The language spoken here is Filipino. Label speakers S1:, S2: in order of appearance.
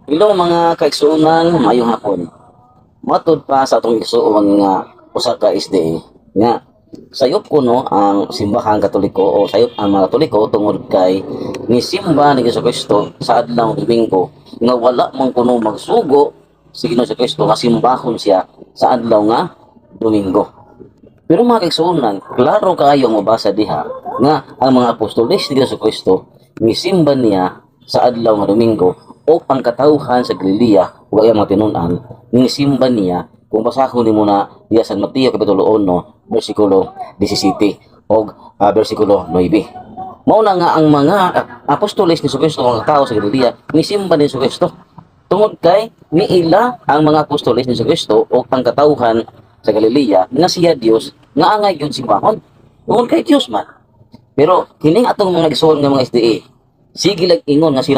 S1: Hello mga kaigsuonan, mayong hapon. Matud pa sa atong igsuon nga usa ka SDA nga sayop ko no ang simbahan Katoliko o sayop ang mga Katoliko tungod kay ni simba ni Jesucristo sa adlaw Domingo nga wala man kuno magsugo si Ginoo Jesucristo nga simbahon siya sa adlaw nga Domingo. Pero mga kaigsuonan, klaro kaayo ang mabasa diha nga ang mga apostoles ni Jesucristo ni simba niya sa adlaw nga Domingo o pangkatauhan sa Galilea wa iya mga tinun-an ning simba niya kung basahon nimo na diya sa Mateo kapitulo 1 bersikulo 17 o bersikulo 9. Mao na nga ang mga apostoles ni Jesucristo nga tao sa Galilea ni simba ni Jesucristo tungod kay niila ang mga apostoles ni Jesucristo o pangkatauhan sa Galilea nga siya Dios nga angay gyud simbahon tungod kay Dios man. Pero kining atong mga igsoon nga mga SDA sige lang ingon nga sila